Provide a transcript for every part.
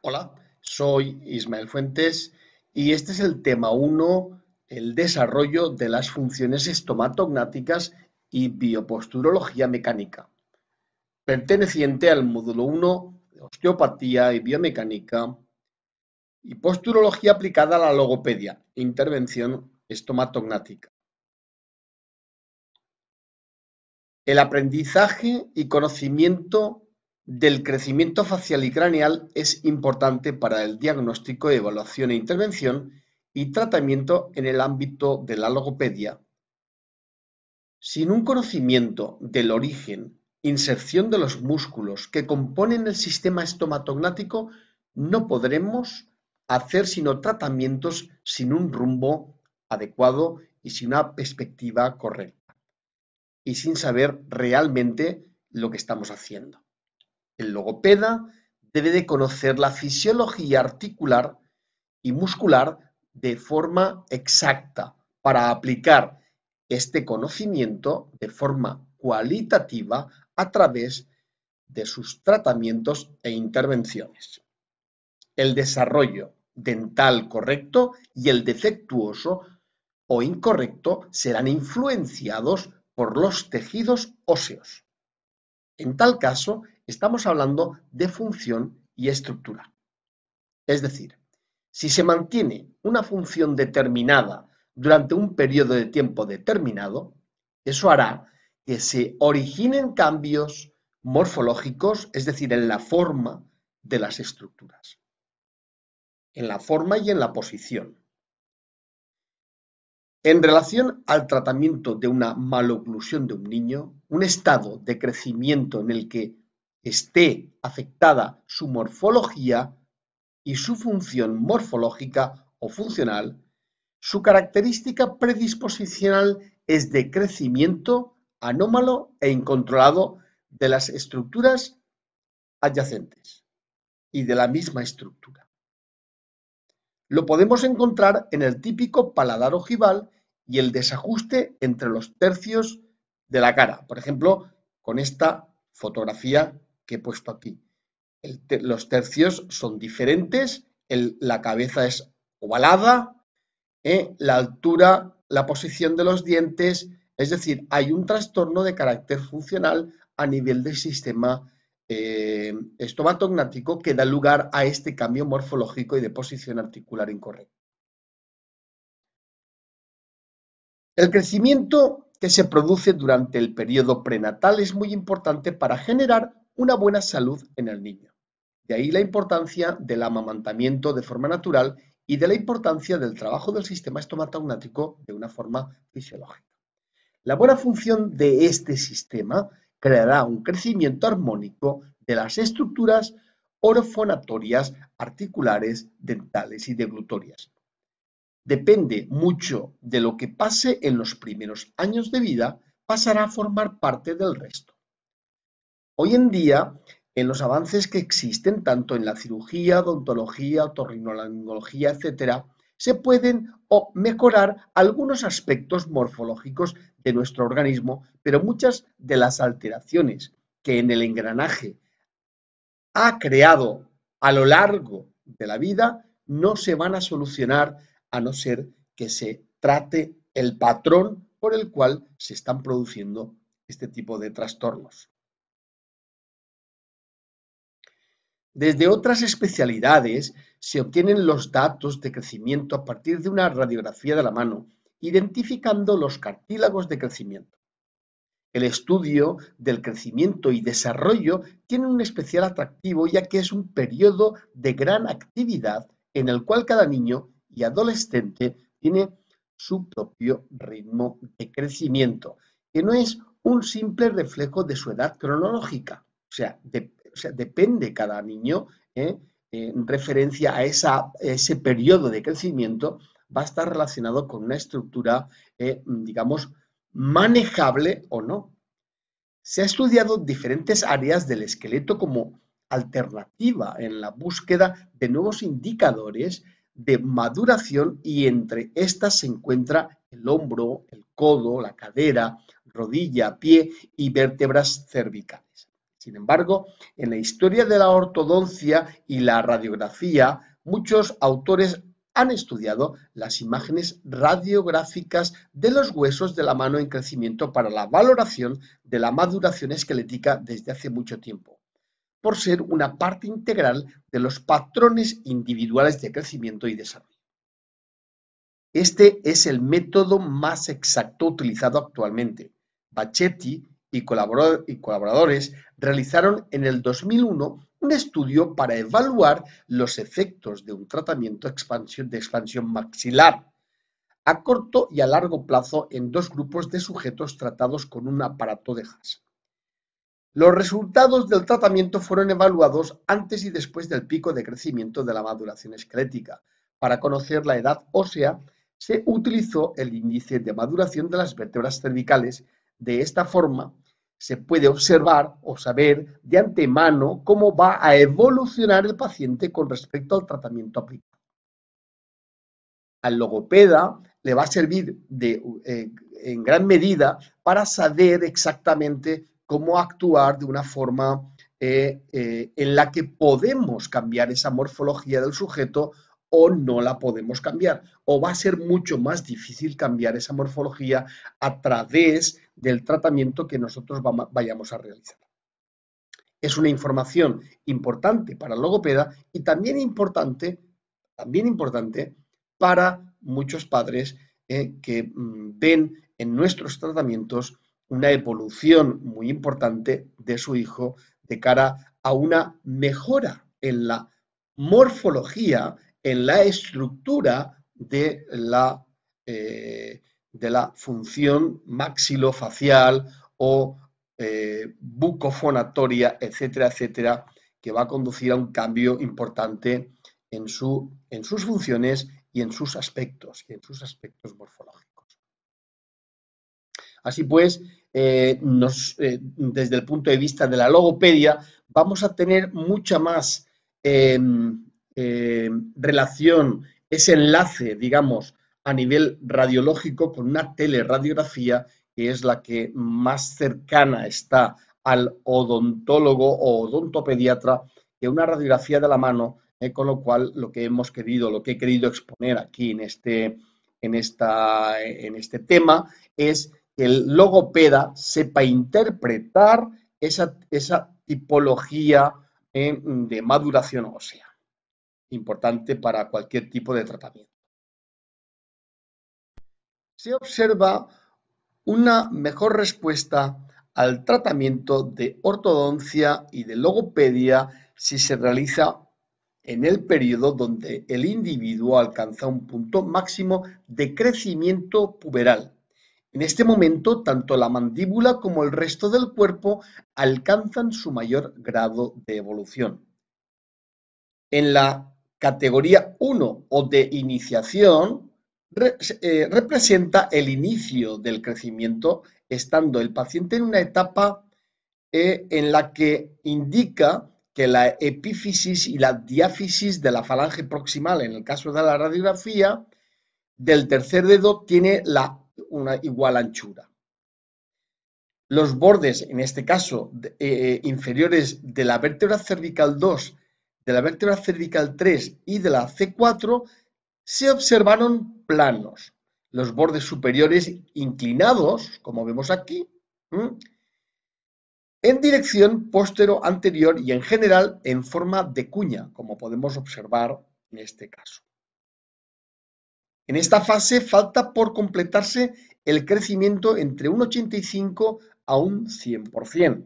Hola, soy Ismael Fuentes y este es el tema 1, el desarrollo de las funciones estomatognáticas y bioposturología mecánica, perteneciente al módulo 1 de osteopatía y biomecánica y posturología aplicada a la logopedia, intervención estomatognática. El aprendizaje y conocimiento del crecimiento facial y craneal es importante para el diagnóstico, evaluación e intervención y tratamiento en el ámbito de la logopedia. Sin un conocimiento del origen, inserción de los músculos que componen el sistema estomatognático, no podremos hacer sino tratamientos sin un rumbo adecuado y sin una perspectiva correcta y sin saber realmente lo que estamos haciendo. El logopeda debe de conocer la fisiología articular y muscular de forma exacta para aplicar este conocimiento de forma cualitativa a través de sus tratamientos e intervenciones. El desarrollo dental correcto y el defectuoso o incorrecto serán influenciados por los tejidos óseos. En tal caso, estamos hablando de función y estructura. Es decir, si se mantiene una función determinada durante un periodo de tiempo determinado, eso hará que se originen cambios morfológicos, es decir, en la forma de las estructuras, en la forma y en la posición. En relación al tratamiento de una maloclusión de un niño, un estado de crecimiento en el que esté afectada su morfología y su función morfológica o funcional, su característica predisposicional es de crecimiento anómalo e incontrolado de las estructuras adyacentes y de la misma estructura. Lo podemos encontrar en el típico paladar ojival y el desajuste entre los tercios de la cara. Por ejemplo, con esta fotografía que he puesto aquí. Los tercios son diferentes, la cabeza es ovalada, la altura, la posición de los dientes, es decir, hay un trastorno de carácter funcional a nivel del sistema estomatognático que da lugar a este cambio morfológico y de posición articular incorrecta. El crecimiento que se produce durante el periodo prenatal es muy importante para generar una buena salud en el niño. De ahí la importancia del amamantamiento de forma natural y de la importancia del trabajo del sistema estomatognático de una forma fisiológica. La buena función de este sistema creará un crecimiento armónico de las estructuras orofonatorias, articulares, dentales y deglutorias. Depende mucho de lo que pase en los primeros años de vida, pasará a formar parte del resto. Hoy en día, en los avances que existen tanto en la cirugía, odontología, otorrinolaringología, etcétera, se pueden mejorar algunos aspectos morfológicos de nuestro organismo, pero muchas de las alteraciones que en el engranaje ha creado a lo largo de la vida no se van a solucionar a no ser que se trate el patrón por el cual se están produciendo este tipo de trastornos. Desde otras especialidades se obtienen los datos de crecimiento a partir de una radiografía de la mano, identificando los cartílagos de crecimiento. El estudio del crecimiento y desarrollo tiene un especial atractivo ya que es un periodo de gran actividad en el cual cada niño y adolescente tiene su propio ritmo de crecimiento, que no es un simple reflejo de su edad cronológica, o sea, depende cada niño, en referencia a ese periodo de crecimiento, va a estar relacionado con una estructura, digamos, manejable o no. Se ha estudiado diferentes áreas del esqueleto como alternativa en la búsqueda de nuevos indicadores de maduración y entre estas se encuentra el hombro, el codo, la cadera, rodilla, pie y vértebras cervicales. Sin embargo, en la historia de la ortodoncia y la radiografía, muchos autores han estudiado las imágenes radiográficas de los huesos de la mano en crecimiento para la valoración de la maduración esquelética desde hace mucho tiempo, por ser una parte integral de los patrones individuales de crecimiento y desarrollo. Este es el método más exacto utilizado actualmente. Bacchetti y colaboradores realizaron en el 2001 un estudio para evaluar los efectos de un tratamiento de expansión maxilar a corto y a largo plazo en dos grupos de sujetos tratados con un aparato de Haas. Los resultados del tratamiento fueron evaluados antes y después del pico de crecimiento de la maduración esquelética. Para conocer la edad ósea, se utilizó el índice de maduración de las vértebras cervicales. De esta forma, se puede observar o saber de antemano cómo va a evolucionar el paciente con respecto al tratamiento aplicado. Al logopeda le va a servir en gran medida para saber exactamente cómo actuar de una forma en la que podemos cambiar esa morfología del sujeto o no la podemos cambiar, o va a ser mucho más difícil cambiar esa morfología a través del tratamiento que nosotros vayamos a realizar. Es una información importante para el logopeda y también importante para muchos padres que ven en nuestros tratamientos una evolución muy importante de su hijo de cara a una mejora en la morfología, en la estructura de la función maxilofacial o bucofonatoria, etcétera, etcétera, que va a conducir a un cambio importante en sus funciones y en sus aspectos morfológicos. Así pues, desde el punto de vista de la logopedia, vamos a tener mucha más relación, ese enlace, digamos, a nivel radiológico con una teleradiografía que es la que más cercana está al odontólogo o odontopediatra que una radiografía de la mano, con lo cual lo que he querido exponer aquí en este tema es que el logopeda sepa interpretar esa tipología de maduración ósea, importante para cualquier tipo de tratamiento. Se observa una mejor respuesta al tratamiento de ortodoncia y de logopedia si se realiza en el periodo donde el individuo alcanza un punto máximo de crecimiento puberal. En este momento, tanto la mandíbula como el resto del cuerpo alcanzan su mayor grado de evolución. En la categoría 1 o de iniciación, representa el inicio del crecimiento, estando el paciente en una etapa en la que indica que la epífisis y la diáfisis de la falange proximal, en el caso de la radiografía, del tercer dedo tiene una igual anchura. Los bordes, en este caso, inferiores de la vértebra cervical 2, de la vértebra cervical 3 y de la C4 se observaron planos. Los bordes superiores inclinados, como vemos aquí, en dirección postero-anterior y en general en forma de cuña, como podemos observar en este caso. En esta fase falta por completarse el crecimiento entre un 85 a un 100%.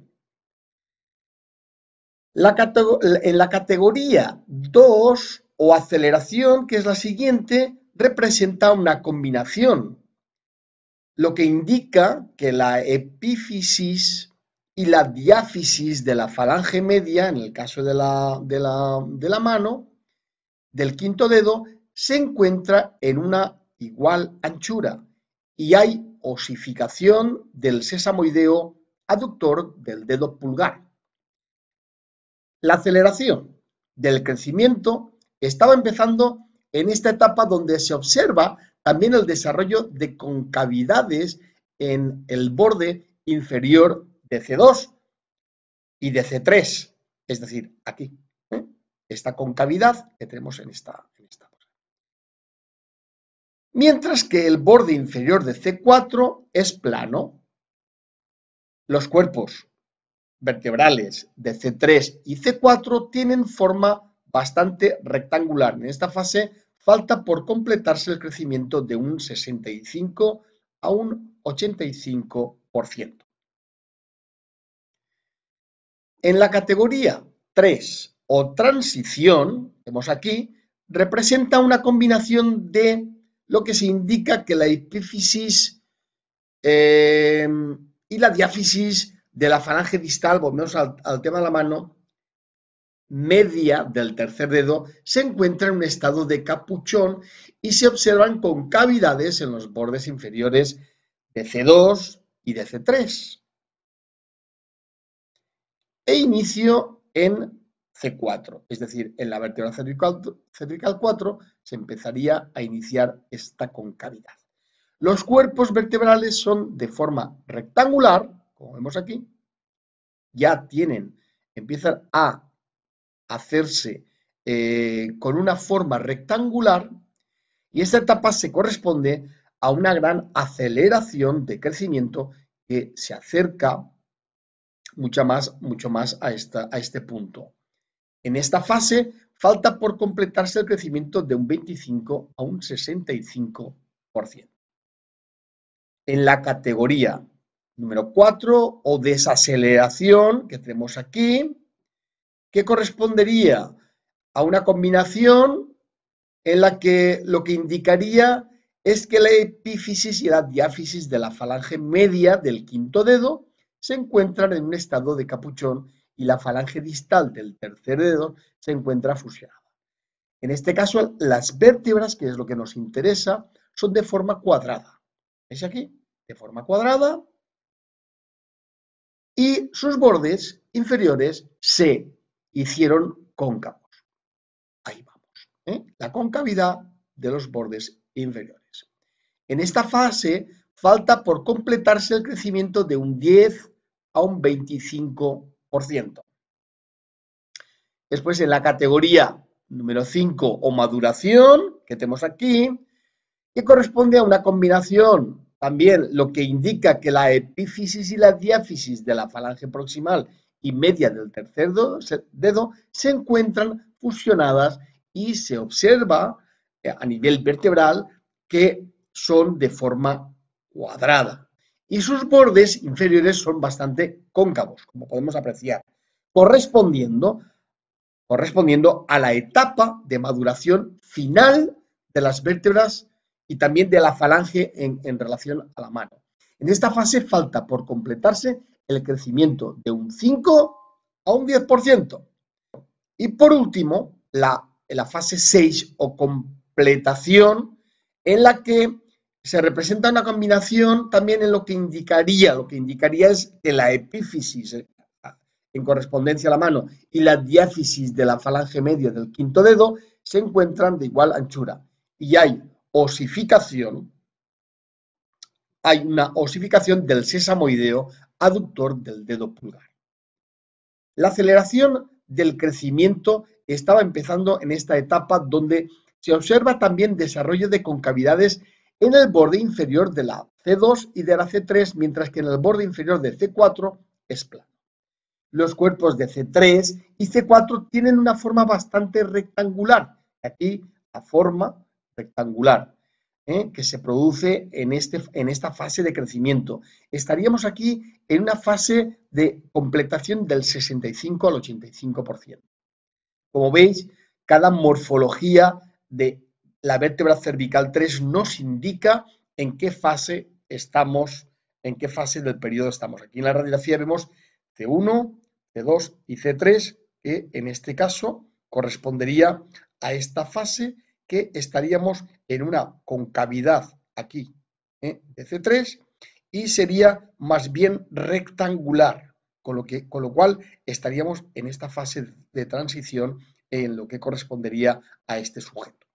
En la categoría 2 o aceleración, que es la siguiente, representa una combinación, lo que indica que la epífisis y la diáfisis de la falange media, en el caso de la mano, del quinto dedo, se encuentra en una igual anchura y hay osificación del sesamoideo aductor del dedo pulgar. La aceleración del crecimiento estaba empezando en esta etapa donde se observa también el desarrollo de concavidades en el borde inferior de C2 y de C3, es decir, aquí, esta concavidad que tenemos en esta. Mientras que el borde inferior de C4 es plano. Los cuerpos vertebrales de C3 y C4 tienen forma bastante rectangular. En esta fase falta por completarse el crecimiento de un 65 a un 85%. En la categoría 3 o transición, vemos aquí, representa una combinación de lo que se indica que la epífisis y la diáfisis de la falange distal, volvemos al tema de la mano, media del tercer dedo, se encuentra en un estado de capuchón y se observan concavidades en los bordes inferiores de C2 y de C3. E inicio en C4, es decir, en la vértebra cervical 4 se empezaría a iniciar esta concavidad. Los cuerpos vertebrales son de forma rectangular, como vemos aquí, ya empiezan a hacerse con una forma rectangular y esta etapa se corresponde a una gran aceleración de crecimiento que se acerca mucho más a este punto. En esta fase falta por completarse el crecimiento de un 25 a un 65%. En la categoría número 4 o desaceleración que tenemos aquí, que correspondería a una combinación en la que lo que indicaría es que la epífisis y la diáfisis de la falange media del quinto dedo se encuentran en un estado de capuchón y la falange distal del tercer dedo se encuentra fusionada. En este caso, las vértebras, que es lo que nos interesa, son de forma cuadrada. ¿Veis aquí? De forma cuadrada. Y sus bordes inferiores se hicieron cóncavos. Ahí vamos. La concavidad de los bordes inferiores. En esta fase falta por completarse el crecimiento de un 10 a un 25%. Después en la categoría número 5 o maduración, que tenemos aquí, que corresponde a una combinación, también lo que indica que la epífisis y la diáfisis de la falange proximal y media del tercer dedo se encuentran fusionadas y se observa a nivel vertebral que son de forma cuadrada y sus bordes inferiores son bastante cóncavos, como podemos apreciar, correspondiendo a la etapa de maduración final de las vértebras y también de la falange en relación a la mano. En esta fase falta por completarse el crecimiento de un 5 a un 10%. Y por último, la fase 6 o completación, en la que se representa una combinación también en lo que indicaría es que la epífisis en correspondencia a la mano y la diáfisis de la falange media del quinto dedo se encuentran de igual anchura y hay una osificación del sesamoideo aductor del dedo pulgar. La aceleración del crecimiento estaba empezando en esta etapa donde se observa también desarrollo de concavidades en el borde inferior de la C2 y de la C3, mientras que en el borde inferior de C4 es plano. Los cuerpos de C3 y C4 tienen una forma bastante rectangular. Aquí la forma rectangular que se produce en esta fase de crecimiento. Estaríamos aquí en una fase de completación del 65 al 85%. Como veis, cada morfología de la vértebra cervical 3 nos indica en qué fase estamos, en qué fase del periodo estamos. Aquí en la radiografía vemos C1, C2 y C3, que en este caso correspondería a esta fase que estaríamos en una concavidad aquí de C3 y sería más bien rectangular, con lo cual estaríamos en esta fase de transición en lo que correspondería a este sujeto.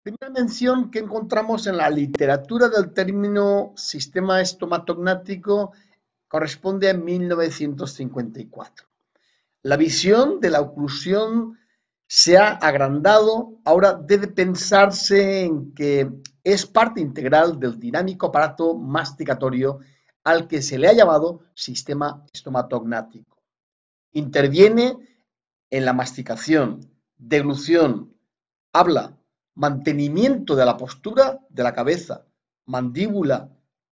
Primera mención que encontramos en la literatura del término sistema estomatognático corresponde a 1954. La visión de la oclusión se ha agrandado, ahora debe pensarse en que es parte integral del dinámico aparato masticatorio al que se le ha llamado sistema estomatognático. Interviene en la masticación, deglución, habla, mantenimiento de la postura de la cabeza, mandíbula,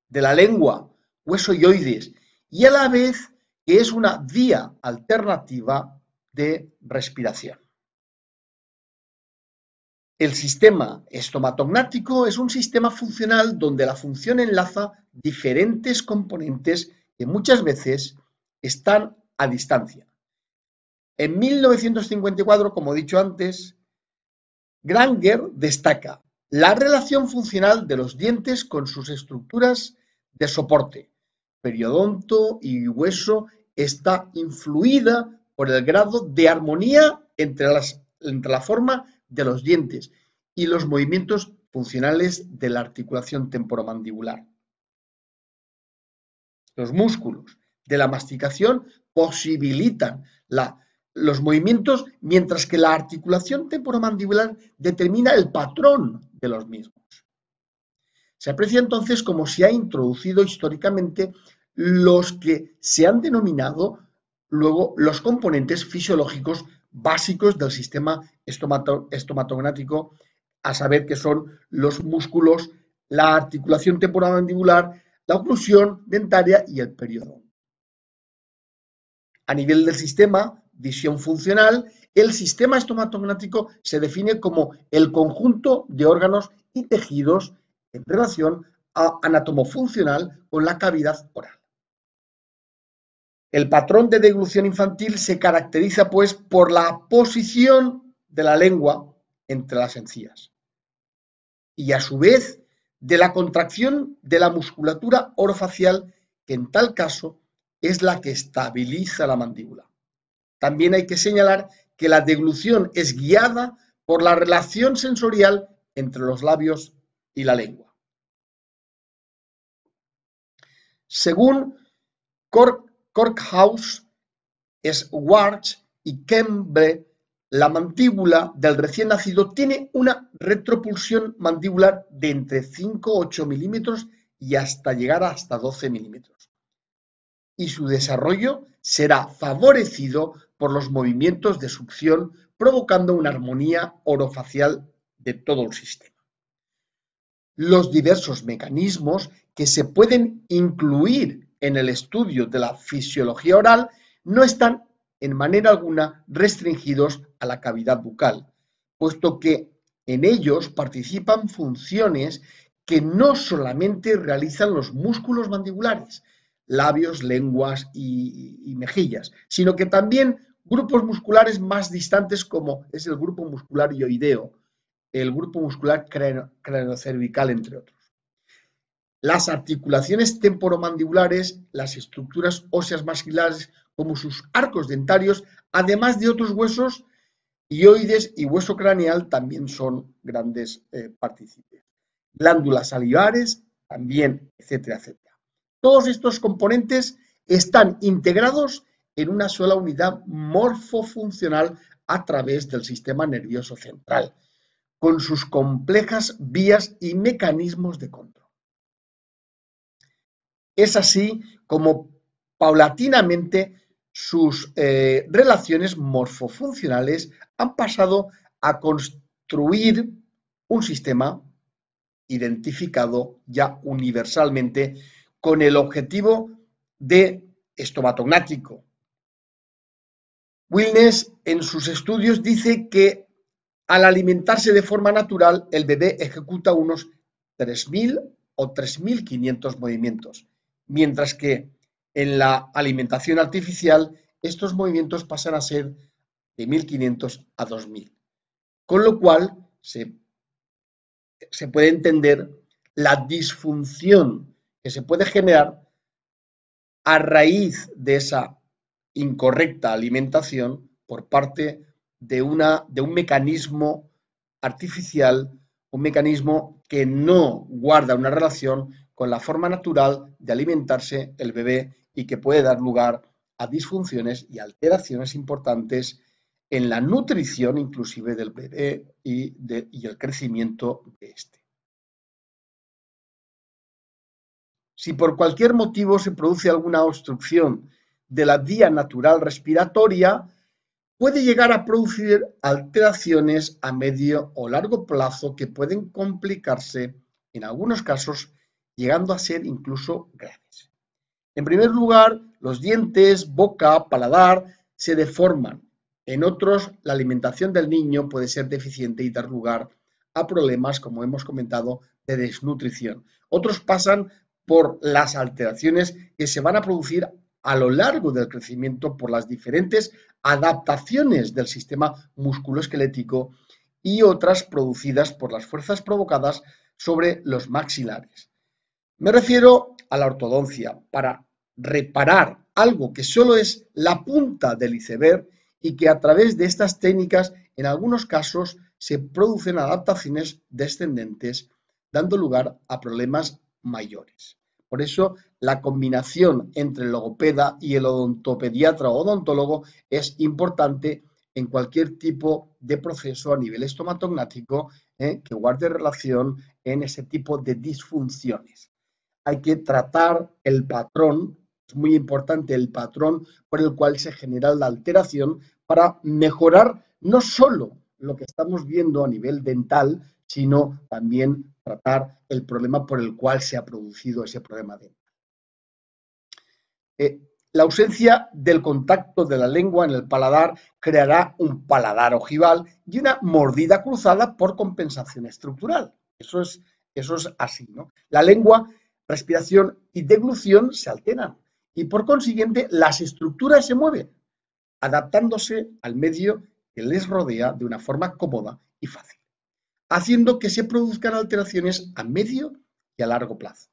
de la lengua, hueso hyoides, y a la vez que es una vía alternativa de respiración. El sistema estomatognático es un sistema funcional donde la función enlaza diferentes componentes que muchas veces están a distancia. En 1954, como he dicho antes, Granger destaca la relación funcional de los dientes con sus estructuras de soporte. Periodonto y hueso está influida por el grado de armonía entre la forma de los dientes y los movimientos funcionales de la articulación temporomandibular. Los músculos de la masticación posibilitan los movimientos, mientras que la articulación temporomandibular determina el patrón de los mismos. Se aprecia entonces cómo se ha introducido históricamente los que se han denominado luego los componentes fisiológicos básicos del sistema estomatognático, a saber que son los músculos, la articulación temporomandibular, la oclusión dentaria y el periodonto. A nivel del sistema, visión funcional, el sistema estomatognático se define como el conjunto de órganos y tejidos en relación anatomofuncional con la cavidad oral. El patrón de deglución infantil se caracteriza, pues, por la posición de la lengua entre las encías y, a su vez, de la contracción de la musculatura orofacial, que en tal caso es la que estabiliza la mandíbula. También hay que señalar que la deglución es guiada por la relación sensorial entre los labios y la lengua. Según Courthouse, Schwartz y Kemble, la mandíbula del recién nacido tiene una retropulsión mandibular de entre 5-8 milímetros y hasta llegar hasta 12 milímetros. Y su desarrollo será favorecido por los movimientos de succión, provocando una armonía orofacial de todo el sistema. Los diversos mecanismos que se pueden incluir en el estudio de la fisiología oral no están en manera alguna restringidos a la cavidad bucal, puesto que en ellos participan funciones que no solamente realizan los músculos mandibulares, labios, lenguas y mejillas, sino que también grupos musculares más distantes, como es el grupo muscular hioideo, el grupo muscular craneocervical, entre otros. Las articulaciones temporomandibulares, las estructuras óseas maxilares, como sus arcos dentarios, además de otros huesos hioides y hueso craneal, también son grandes partícipes. Glándulas salivares, también, etcétera, etcétera. Todos estos componentes están integrados en una sola unidad morfofuncional a través del sistema nervioso central, con sus complejas vías y mecanismos de control. Es así como paulatinamente sus relaciones morfofuncionales han pasado a construir un sistema identificado ya universalmente con el objetivo de estomatognático. Wilnes, en sus estudios, dice que al alimentarse de forma natural, el bebé ejecuta unos 3.000 o 3.500 movimientos, mientras que en la alimentación artificial estos movimientos pasan a ser de 1.500 a 2.000, con lo cual se puede entender la disfunción que se puede generar a raíz de esa incorrecta alimentación por parte de un mecanismo artificial, un mecanismo que no guarda una relación con la forma natural de alimentarse el bebé y que puede dar lugar a disfunciones y alteraciones importantes en la nutrición inclusive del bebé y el crecimiento de este. Si por cualquier motivo se produce alguna obstrucción de la vía natural respiratoria, puede llegar a producir alteraciones a medio o largo plazo que pueden complicarse, en algunos casos, llegando a ser incluso graves. En primer lugar, los dientes, boca, paladar se deforman. En otros, la alimentación del niño puede ser deficiente y dar lugar a problemas, como hemos comentado, de desnutrición. Otros pasan por las alteraciones que se van a producir a lo largo del crecimiento por las diferentes adaptaciones del sistema musculoesquelético y otras producidas por las fuerzas provocadas sobre los maxilares. Me refiero a la ortodoncia, para reparar algo que solo es la punta del iceberg y que a través de estas técnicas, en algunos casos, se producen adaptaciones descendentes, dando lugar a problemas mayores. Por eso, la combinación entre el logopeda y el odontopediatra o odontólogo es importante en cualquier tipo de proceso a nivel estomatognático que guarde relación en ese tipo de disfunciones. Hay que tratar el patrón, es muy importante el patrón por el cual se genera la alteración para mejorar no solo lo que estamos viendo a nivel dental, sino también tratar el problema por el cual se ha producido ese problema dental. La ausencia del contacto de la lengua en el paladar creará un paladar ojival y una mordida cruzada por compensación estructural. Eso es así, ¿no? La lengua, respiración y deglución se alteran y por consiguiente las estructuras se mueven, adaptándose al medio que les rodea de una forma cómoda y fácil, haciendo que se produzcan alteraciones a medio y a largo plazo.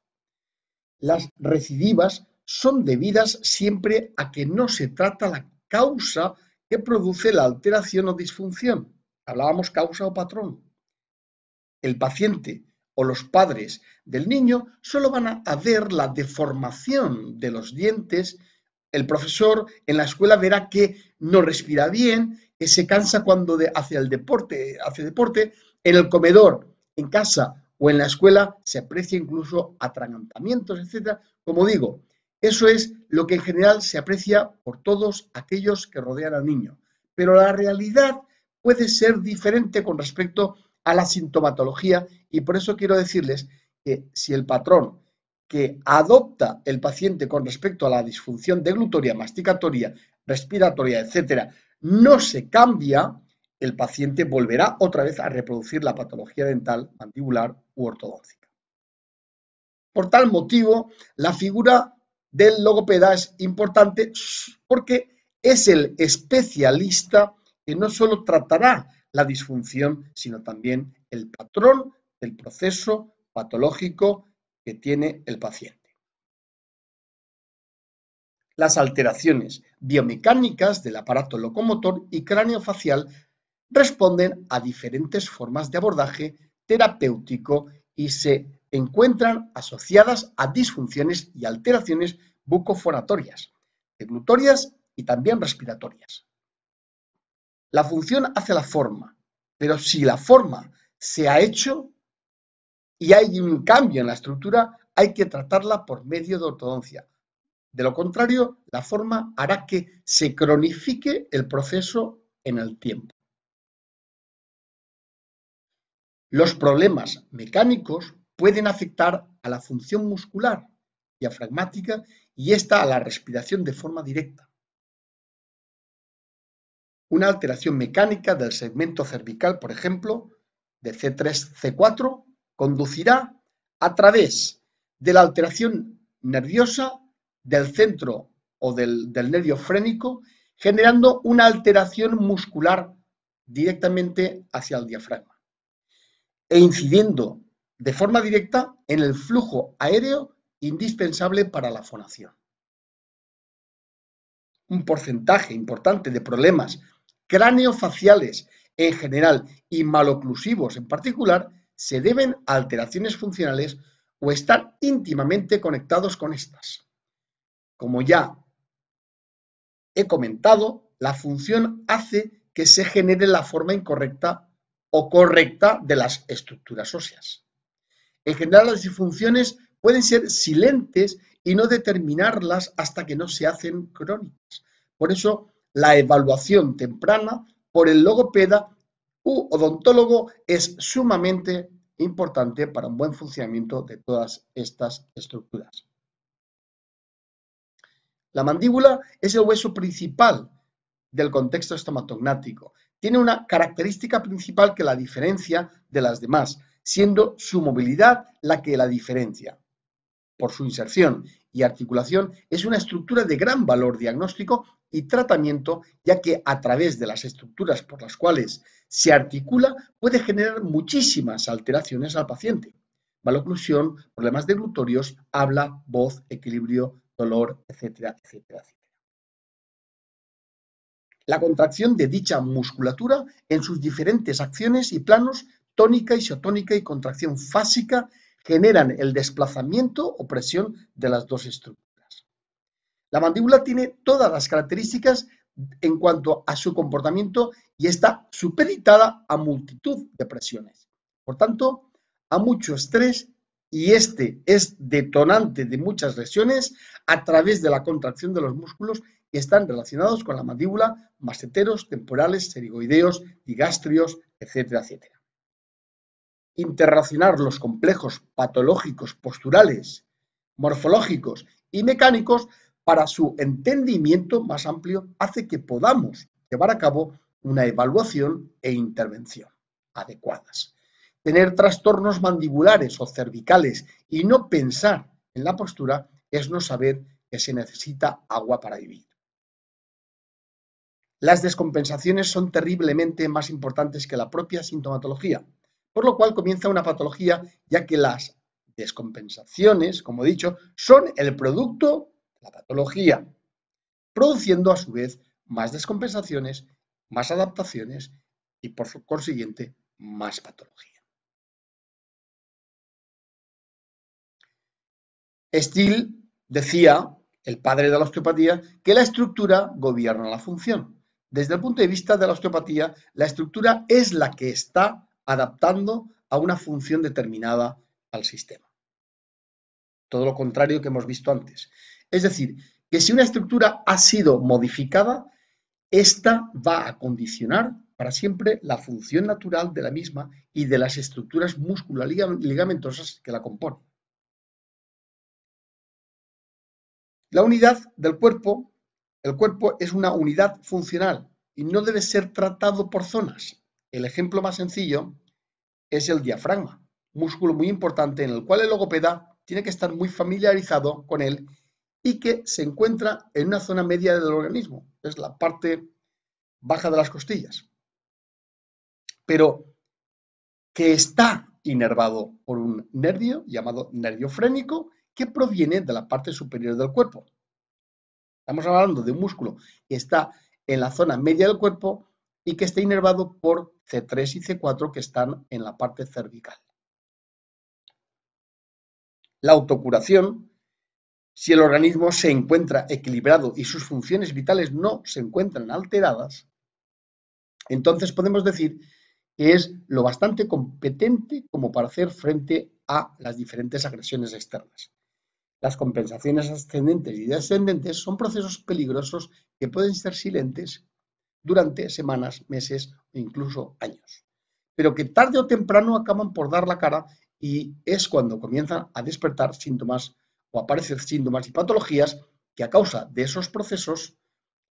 Las recidivas son debidas siempre a que no se trata la causa que produce la alteración o disfunción. Hablábamos causa o patrón. El paciente o los padres del niño solo van a ver la deformación de los dientes. El profesor en la escuela verá que no respira bien, que se cansa cuando hace deporte. En el comedor, en casa o en la escuela se aprecia incluso atragantamientos, etc. Como digo, eso es lo que en general se aprecia por todos aquellos que rodean al niño. Pero la realidad puede ser diferente con respecto a la sintomatología y por eso quiero decirles que si el patrón que adopta el paciente con respecto a la disfunción deglutoria, masticatoria, respiratoria, etcétera, no se cambia, el paciente volverá otra vez a reproducir la patología dental, mandibular u ortodóntica. Por tal motivo, la figura del logopeda es importante porque es el especialista que no solo tratará la disfunción, sino también el patrón del proceso patológico que tiene el paciente. Las alteraciones biomecánicas del aparato locomotor y craneofacial responden a diferentes formas de abordaje terapéutico y se encuentran asociadas a disfunciones y alteraciones bucofonatorias, deglutorias y también respiratorias. La función hace la forma, pero si la forma se ha hecho y hay un cambio en la estructura, hay que tratarla por medio de ortodoncia. De lo contrario, la forma hará que se cronifique el proceso en el tiempo. Los problemas mecánicos pueden afectar a la función muscular, diafragmática y esta a la respiración de forma directa. Una alteración mecánica del segmento cervical, por ejemplo, de C3-C4, conducirá a través de la alteración nerviosa del centro o del nervio frénico, generando una alteración muscular directamente hacia el diafragma e incidiendo de forma directa en el flujo aéreo indispensable para la fonación. Un porcentaje importante de problemas craneofaciales en general y maloclusivos en particular se deben a alteraciones funcionales o están íntimamente conectados con estas. Como ya he comentado, la función hace que se genere la forma incorrecta o correcta de las estructuras óseas. En general, las disfunciones pueden ser silentes y no determinarlas hasta que no se hacen crónicas. Por eso, la evaluación temprana por el logopeda u odontólogo es sumamente importante para un buen funcionamiento de todas estas estructuras. La mandíbula es el hueso principal del contexto estomatognático. Tiene una característica principal que la diferencia de las demás, siendo su movilidad la que la diferencia. Por su inserción y articulación, es una estructura de gran valor diagnóstico y tratamiento, ya que a través de las estructuras por las cuales se articula puede generar muchísimas alteraciones al paciente. Maloclusión, problemas deglutorios, habla, voz, equilibrio, dolor, etcétera, etcétera, etcétera. La contracción de dicha musculatura en sus diferentes acciones y planos, tónica, isotónica y contracción fásica, generan el desplazamiento o presión de las dos estructuras. La mandíbula tiene todas las características en cuanto a su comportamiento y está supeditada a multitud de presiones. Por tanto, a mucho estrés, y este es detonante de muchas lesiones a través de la contracción de los músculos que están relacionados con la mandíbula, maseteros, temporales, pterigoideos, digástrios, etcétera, etcétera. Interrelacionar los complejos patológicos posturales, morfológicos y mecánicos para su entendimiento más amplio hace que podamos llevar a cabo una evaluación e intervención adecuadas. Tener trastornos mandibulares o cervicales y no pensar en la postura es no saber que se necesita agua para vivir. Las descompensaciones son terriblemente más importantes que la propia sintomatología, por lo cual comienza una patología, ya que las descompensaciones, como he dicho, son el producto de la patología, produciendo a su vez más descompensaciones, más adaptaciones y por consiguiente más patología. Still decía, el padre de la osteopatía, que la estructura gobierna la función. Desde el punto de vista de la osteopatía, la estructura es la que está adaptando a una función determinada al sistema. Todo lo contrario que hemos visto antes. Es decir, que si una estructura ha sido modificada, esta va a condicionar para siempre la función natural de la misma y de las estructuras musculo-ligamentosas que la componen. La unidad del cuerpo, el cuerpo es una unidad funcional y no debe ser tratado por zonas. El ejemplo más sencillo es el diafragma, músculo muy importante en el cual el logopeda tiene que estar muy familiarizado con él y que se encuentra en una zona media del organismo, es la parte baja de las costillas, pero que está inervado por un nervio llamado nervio frénico que proviene de la parte superior del cuerpo. Estamos hablando de un músculo que está en la zona media del cuerpo y que está inervado por C3 y C4 que están en la parte cervical. La autocuración, si el organismo se encuentra equilibrado y sus funciones vitales no se encuentran alteradas, entonces podemos decir que es lo bastante competente como para hacer frente a las diferentes agresiones externas. Las compensaciones ascendentes y descendentes son procesos peligrosos que pueden ser silentes durante semanas, meses o incluso años, pero que tarde o temprano acaban por dar la cara y es cuando comienzan a despertar síntomas o aparecer síntomas y patologías que a causa de esos procesos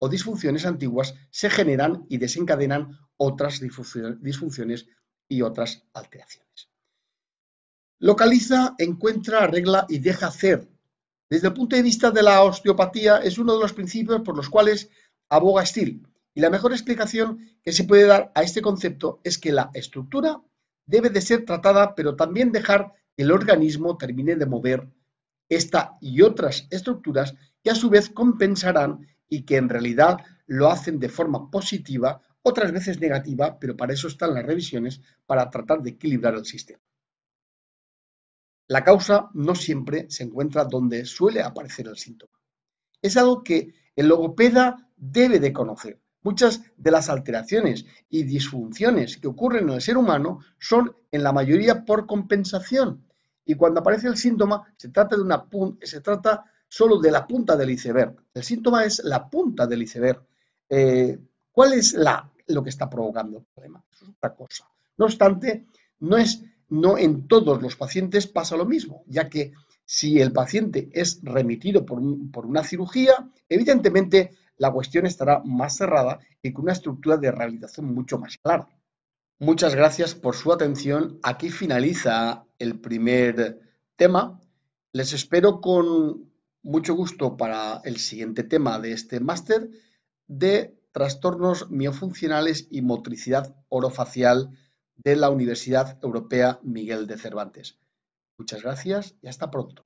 o disfunciones antiguas se generan y desencadenan otras disfunciones y otras alteraciones. Localiza, encuentra, arregla y deja hacer. Desde el punto de vista de la osteopatía, es uno de los principios por los cuales aboga Still. Y la mejor explicación que se puede dar a este concepto es que la estructura debe de ser tratada, pero también dejar que el organismo termine de mover esta y otras estructuras que a su vez compensarán y que en realidad lo hacen de forma positiva, otras veces negativa, pero para eso están las revisiones, para tratar de equilibrar el sistema. La causa no siempre se encuentra donde suele aparecer el síntoma. Es algo que el logopeda debe de conocer. Muchas de las alteraciones y disfunciones que ocurren en el ser humano son en la mayoría por compensación. Y cuando aparece el síntoma, se trata solo de la punta del iceberg. El síntoma es la punta del iceberg. ¿Cuál es lo que está provocando el problema? Eso es otra cosa. No obstante, no en todos los pacientes pasa lo mismo, ya que si el paciente es remitido por una cirugía, evidentemente la cuestión estará más cerrada y con una estructura de rehabilitación mucho más clara. Muchas gracias por su atención. Aquí finaliza el primer tema. Les espero con mucho gusto para el siguiente tema de este máster de trastornos miofuncionales y motricidad orofacial de la Universidad Europea Miguel de Cervantes. Muchas gracias y hasta pronto.